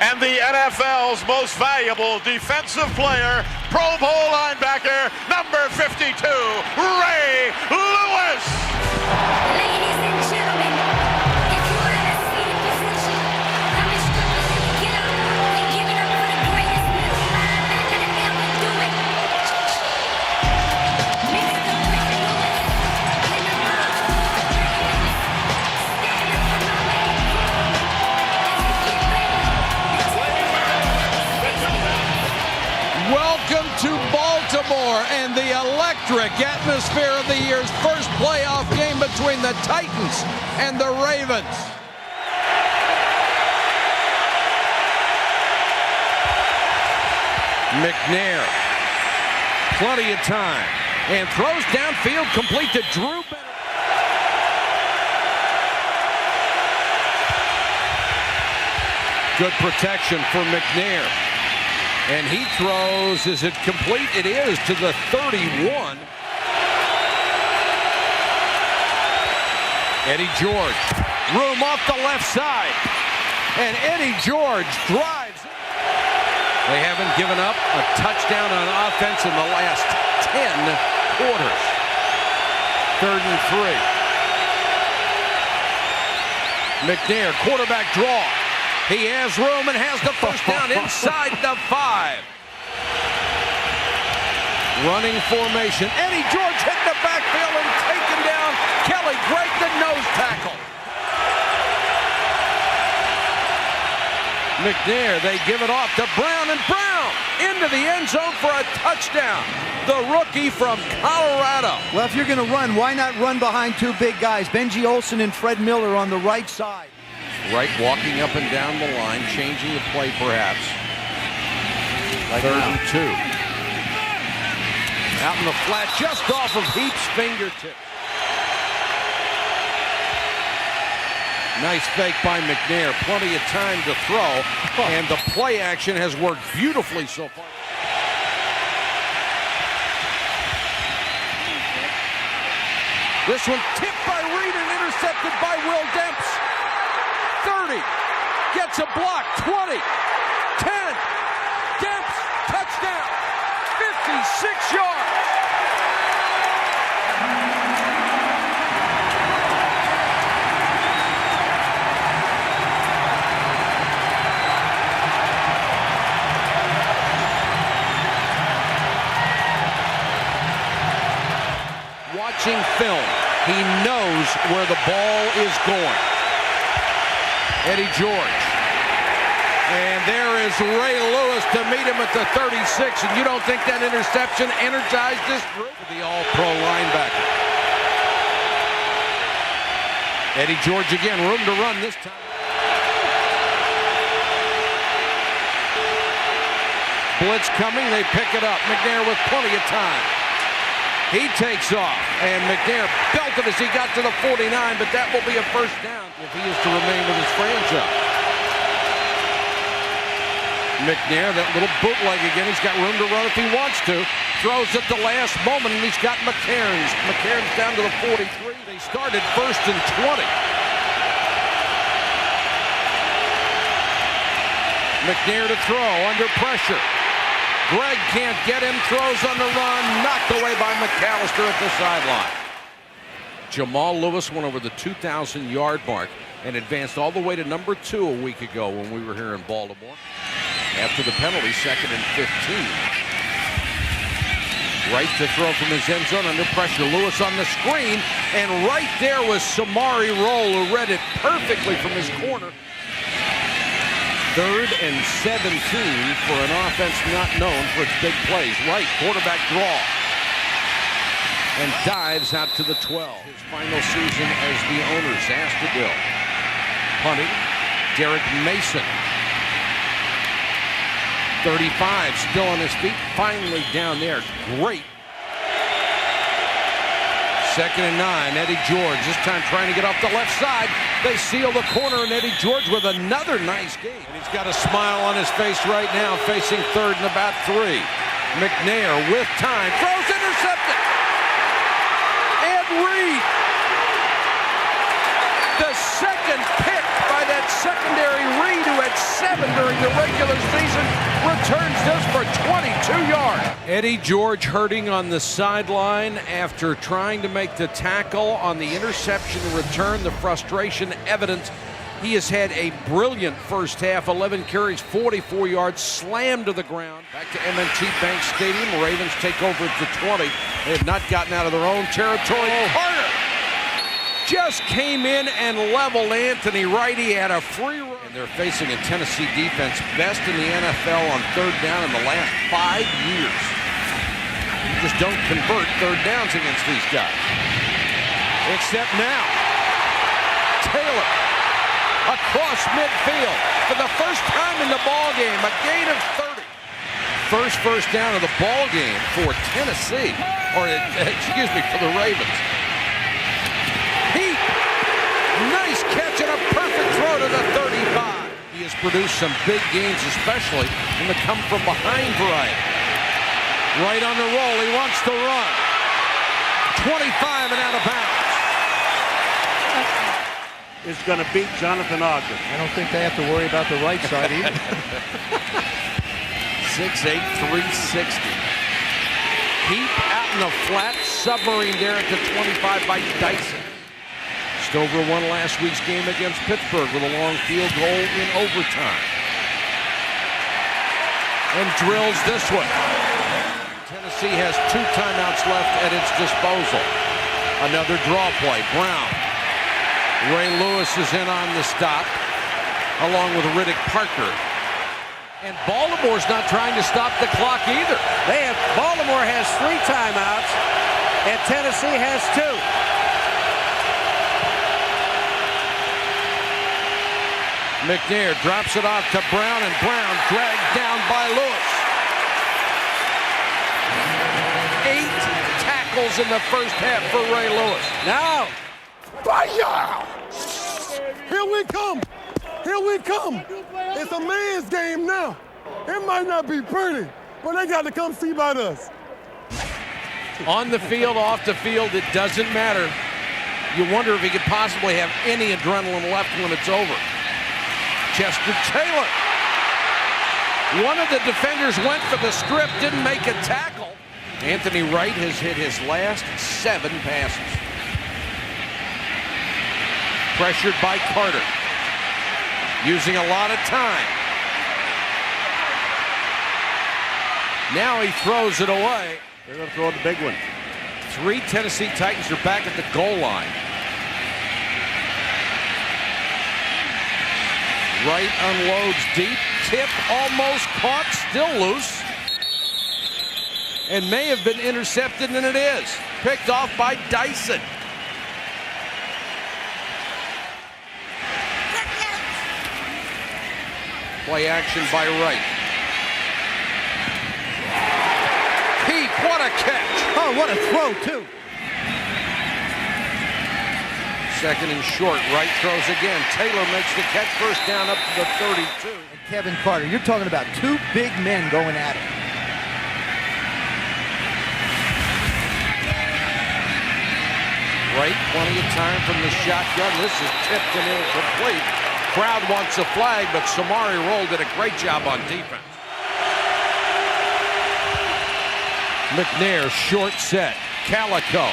and the NFL's most valuable defensive player, Pro Bowl linebacker, number 52, Ray Lewis. Ladies and gentlemen, if you are in a seated position, I'm instructing you to get up and give it up for the greatest middle linebacker to ever do it. Mr. Ray Lewis, in the last 4 minutes, stand up for my man Paul as we get ready to take it out. Welcome to Baltimore and the electric atmosphere of the year's first playoff game between the Titans and the Ravens. McNair, plenty of time, and throws downfield complete to Drew Bennett. Good protection for McNair. And he throws, is it complete? It is, to the 31. Eddie George, room off the left side. And Eddie George drives. They haven't given up a touchdown on offense in the last 10 quarters. 3rd and 3. McNair, quarterback draw. He has room and has the first down inside the 5. Running formation. Eddie George hitting the backfield and taken down. Kelly Gregg, the nose tackle. McNair, they give it off to Brown, and Brown into the end zone for a touchdown. The rookie from Colorado. Well, if you're going to run, why not run behind two big guys? Benji Olsen and Fred Miller on the right side. Right, walking up and down the line, changing the play perhaps. Like 3rd and 2. Out in the flat, just off of Heap's fingertip. Nice fake by McNair. Plenty of time to throw, and the play action has worked beautifully so far. This one tipped by Reed and intercepted by Will Demps. 30, gets a block, 20, 10, Demps, touchdown, 56 yards. Watching film, he knows where the ball is going. Eddie George. And there is Ray Lewis to meet him at the 36. And you don't think that interception energized this group? The all-pro linebacker. Eddie George again, room to run this time. Blitz coming, they pick it up. McNair with plenty of time. He takes off, and McNair belted as he got to the 49, but that will be a first down if he is to remain with his franchise. McNair, that little bootleg again. He's got room to run if he wants to. Throws at the last moment, and he's got McCairns. McCairns down to the 43. They started 1st and 20. McNair to throw, under pressure. Gregg can't get him, throws on the run, knocked away by McAllister at the sideline. Jamal Lewis went over the 2,000-yard mark and advanced all the way to number 2 a week ago when we were here in Baltimore. After the penalty, 2nd and 15. Right to throw from his end zone, under pressure. Lewis on the screen, and right there was Samari Rolle, who read it perfectly from his corner. 3rd and 17 for an offense not known for its big plays. Right, quarterback draw. And dives out to the 12. His final season as the owners asked to do. Punting, Derek Mason. 35, still on his feet, finally down there. Great. 2nd and 9, Eddie George, this time trying to get off the left side. They seal the corner, and Eddie George with another nice game. And he's got a smile on his face right now, facing 3rd and about 3. McNair with time, throws, intercepted. Ed Reed. The second pick by that secondary Reed, who had 7 during the regular season, returns this for 22 yards. Eddie George hurting on the sideline after trying to make the tackle on the interception return. The frustration evident. He has had a brilliant first half, 11 carries, 44 yards, slammed to the ground. Back to M&T Bank Stadium. Ravens take over at the 20. They have not gotten out of their own territory. Carter just came in and leveled Anthony Wright. He had a free run. And they're facing a Tennessee defense best in the NFL on third down in the last 5 years. You just don't convert third downs against these guys. Except now, Taylor across midfield for the first time in the ball game, a gain of 30. First down of the ball game for Tennessee, or excuse me, for the Ravens. Heat, nice catch and a perfect throw to the 35. He has produced some big gains, especially in the come from behind variety. Right on the roll, he wants to run. 25 and out of bounds. Is going to beat Jonathan Ogden. I don't think they have to worry about the right side either. 6'8", 360. Heap out in the flat, submarine there at the 25 by Dyson. Stover won last week's game against Pittsburgh with a long field goal in overtime. And drills this one. Tennessee has 2 timeouts left at its disposal. Another draw play. Brown. Ray Lewis is in on the stop, along with Riddick Parker. And Baltimore's not trying to stop the clock either. Baltimore has 3 timeouts, and Tennessee has 2. McNair drops it off to Brown, and Brown dragged down by Lewis. 8 tackles in the first half for Ray Lewis. Now, Fire! Here we come. Here we come. It's a man's game now. It might not be pretty, but they got to come see about us. On the field, off the field, it doesn't matter. You wonder if he could possibly have any adrenaline left when it's over. Chester Taylor. One of the defenders went for the strip, didn't make a tackle. Anthony Wright has hit his last 7 passes. Pressured by Carter. Using a lot of time. Now he throws it away. they're going to throw the big one. 3 Tennessee Titans are back at the goal line. Wright unloads deep. Tip almost caught, still loose. And may have been intercepted, and it is. Picked off by Dyson. Play action by Wright. Peak, what a catch. Oh, what a throw, too. Second and short, Wright throws again. Taylor makes the catch, first down up to the 32. And Kevin Carter, you're talking about 2 big men going at it. Wright, plenty of time from the shotgun. This is tipped and incomplete. Crowd wants a flag, but Samari Roll did a great job on defense. McNair, short set. Calico.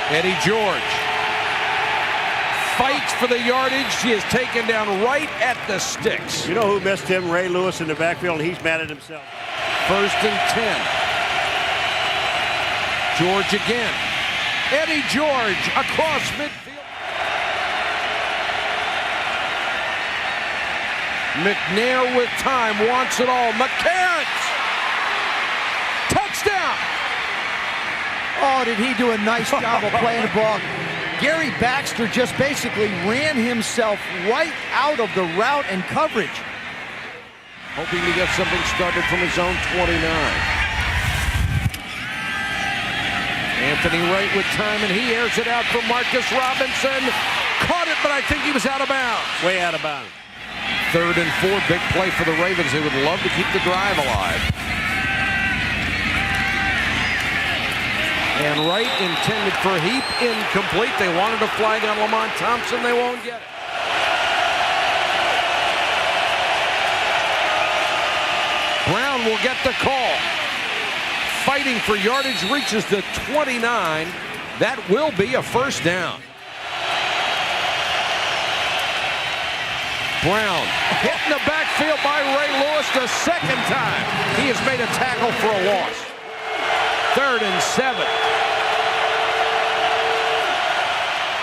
Eddie George fights for the yardage. He is taken down right at the sticks. You know who missed him? Ray Lewis in the backfield, and he's mad at himself. First and 10. George again. Eddie George across midfield. McNair with time, wants it all. McCarrons! Touchdown! Oh, did he do a nice job of playing the ball. Gary Baxter just basically ran himself right out of the route and coverage. Hoping to get something started from his own 29. Anthony Wright with time, and he airs it out for Marcus Robinson. Caught it, but I think he was out of bounds. Way out of bounds. 3rd and 4, big play for the Ravens. They would love to keep the drive alive. And Wright intended for Heap, incomplete. They wanted a flag on Lamont Thompson. They won't get it. Brown will get the call. Fighting for yardage, reaches the 29. That will be a first down. Brown hit in the backfield by Ray Lewis the second time. He has made a tackle for a loss. 3rd and 7.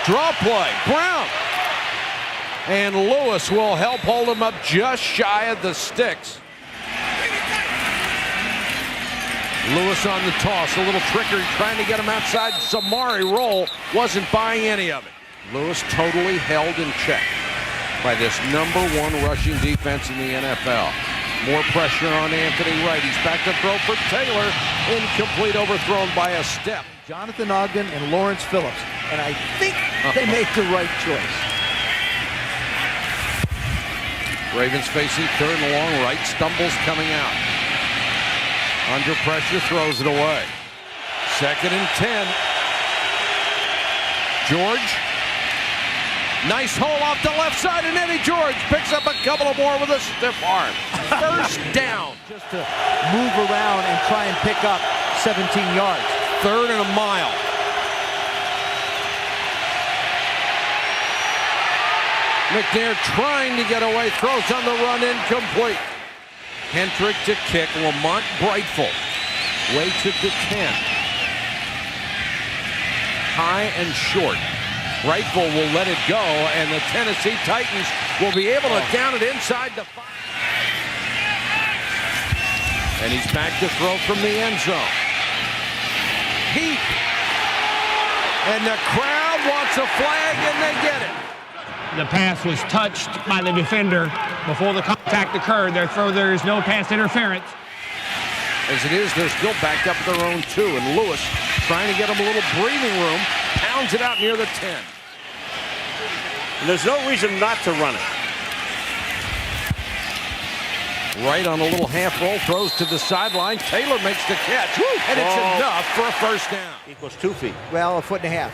Draw play, Brown. And Lewis will help hold him up just shy of the sticks. Lewis on the toss, a little trickery trying to get him outside. Samari roll, wasn't buying any of it. Lewis totally held in check by this #1 rushing defense in the NFL. More pressure on Anthony Wright. He's back to throw for Taylor. Incomplete, overthrown by a step. Jonathan Ogden and Lawrence Phillips. And I think they make the right choice. Ravens facing 3rd and long. Wright stumbles coming out. Under pressure, throws it away. 2nd and 10. George. Nice hole off the left side, and Eddie George picks up a couple of more with a stiff arm. First down. Just to move around and try and pick up 17 yards. 3rd and a mile. McNair trying to get away, throws on the run, incomplete. Hendrick to kick, Lamont Brightful. Weighted to 10. High and short. Brightful will let it go, and the Tennessee Titans will be able to down it inside the 5. And he's back to throw from the end zone. Heap. And the crowd wants a flag, and they get it. The pass was touched by the defender before the contact occurred. Therefore, there is no pass interference. As it is, they're still backed up at their own 2, and Lewis trying to get him a little breathing room, pounds it out near the 10. And there's no reason not to run it. Right on a little half roll, throws to the sideline. Taylor makes the catch, and it's enough for a first down. Equals 2 feet. Well, 1.5 feet.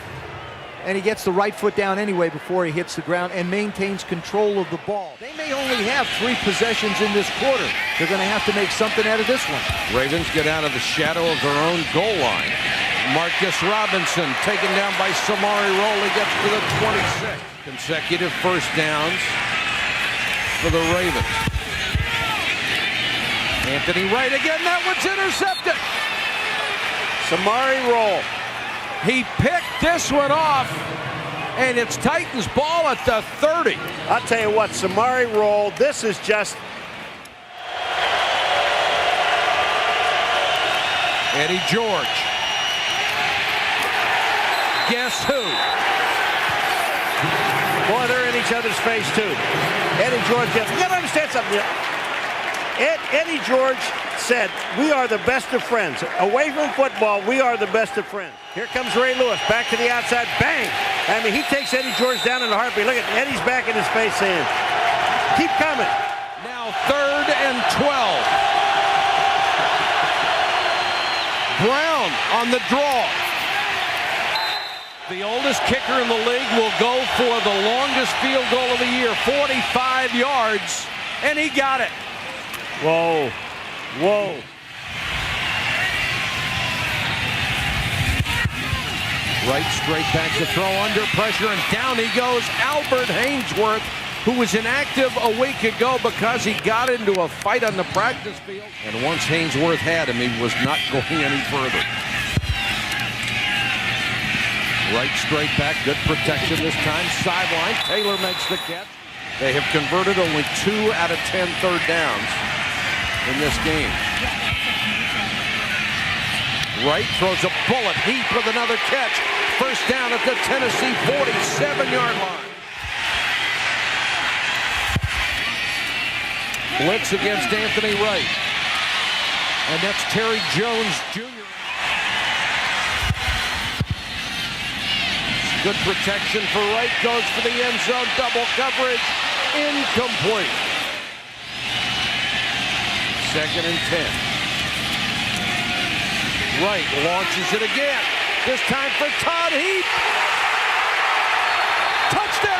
And he gets the right foot down anyway before he hits the ground and maintains control of the ball. They may only have 3 possessions in this quarter. They're going to have to make something out of this one. Ravens get out of the shadow of their own goal line. Marcus Robinson taken down by Samari Rolle. He gets to the 26. Consecutive first downs for the Ravens. Anthony Wright again. That one's intercepted. Samari Rolle. He picked this one off, and it's Titans ball at the 30. I'll tell you what, Samari Rolle, this is just... Eddie George. Guess who? Boy, they're in each other's face, too. Eddie George gets... You got to understand something. Eddie George said, we are the best of friends. Away from football, we are the best of friends. Here comes Ray Lewis, back to the outside, bang! I mean, he takes Eddie George down in a heartbeat. Look at Eddie's back in his face saying, keep coming. Now 3rd and 12. Brown on the draw. The oldest kicker in the league will go for the longest field goal of the year, 45 yards, and he got it. Whoa, whoa. Right straight back to throw under pressure, and down he goes. Albert Hainsworth, who was inactive a week ago because he got into a fight on the practice field. And once Hainsworth had him, he was not going any further. Right straight back, good protection this time. Sideline, Taylor makes the catch. They have converted only 2 out of 10 third downs in this game. Wright throws a bullet. Heap with another catch. First down at the Tennessee 47-yard line. Blitz against Anthony Wright. And that's Terry Jones Jr. Good protection for Wright. Goes for the end zone. Double coverage. Incomplete. 2nd and 10. Wright launches it again. This time for Todd Heap. Touchdown.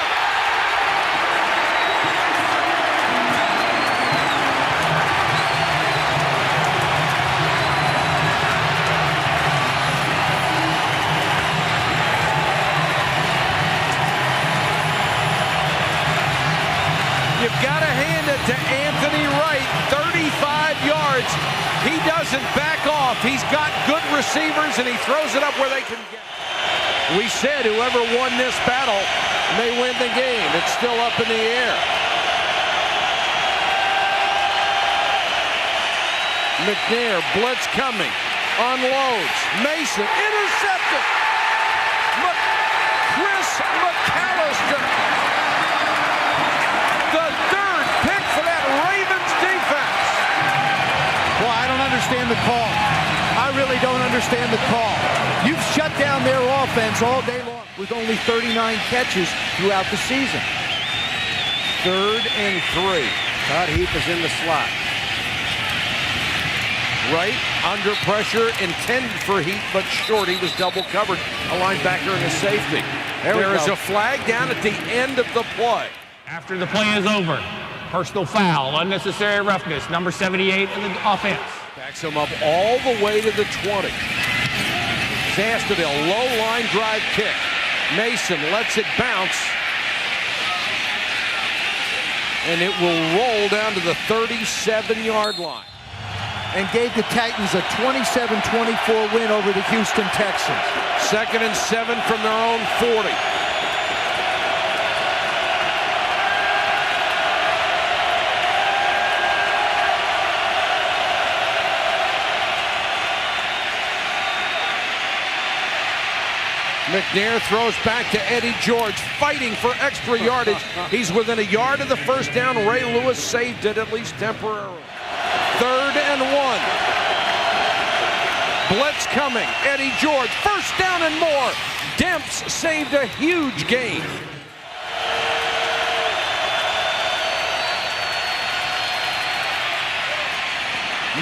You've got to hand it to Anthony Wright, 35 yards. He doesn't back off. He's got good receivers, and he throws it up where they can get it. We said whoever won this battle may win the game. It's still up in the air. McNair, blitz coming, unloads. Mason, intercepted. Chris McAllister. The third pick for that Ravens defense. Well, I don't understand the call. I really don't understand the call. You've shut down their offense all day long with only 39 catches throughout the season. 3rd and 3. Todd Heap is in the slot. Wright under pressure, intended for Heap, but short. He was double covered. A linebacker and a safety. There is a flag down at the end of the play. After the play is over, personal foul, unnecessary roughness, number 78 in the offense. Backs him up all the way to the 20. Zastudil, low line drive kick. Mason lets it bounce. And it will roll down to the 37-yard line. And gave the Titans a 27-24 win over the Houston Texans. 2nd and 7 from their own 40. McNair throws back to Eddie George, fighting for extra yardage. He's within a yard of the first down. Ray Lewis saved it, at least temporarily. 3rd and 1. Blitz coming. Eddie George, first down and more. Demps saved a huge gain.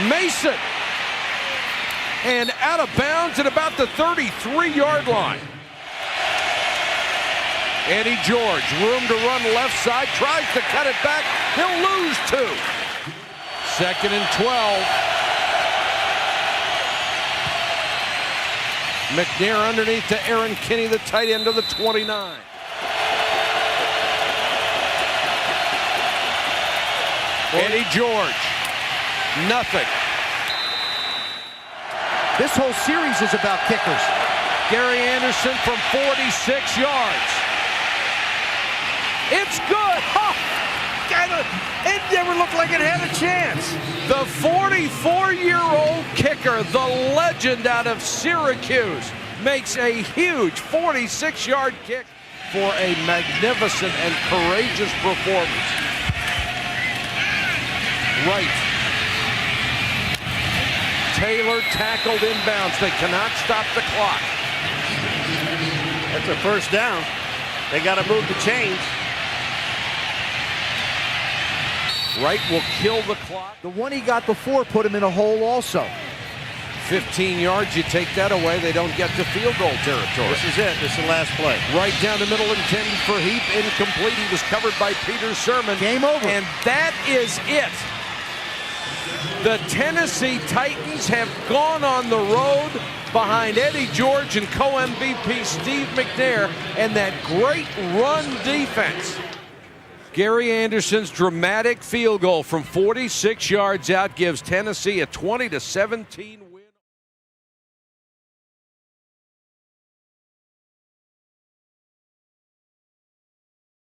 Mason. And out of bounds at about the 33-yard line. Eddie George, room to run left side, tries to cut it back. He'll lose 2. 2nd and 12. McNair underneath to Aaron Kinney, the tight end of the 29. Eddie George, nothing. This whole series is about kickers. Gary Anderson from 46 yards. It's good. It never looked like it had a chance. The 44-year-old kicker, the legend out of Syracuse, makes a huge 46-yard kick for a magnificent and courageous performance. Right. Taylor tackled inbounds. They cannot stop the clock. That's a first down. They got to move the chains. Wright will kill the clock. The one he got before put him in a hole also. 15 yards, you take that away, they don't get to field goal territory. This is it. This is the last play. Right down the middle, intended for Heap, incomplete. He was covered by Peter Sermon. Game over. And that is it. The Tennessee Titans have gone on the road behind Eddie George and co-MVP Steve McNair and that great run defense. Gary Anderson's dramatic field goal from 46 yards out gives Tennessee a 20-17 win.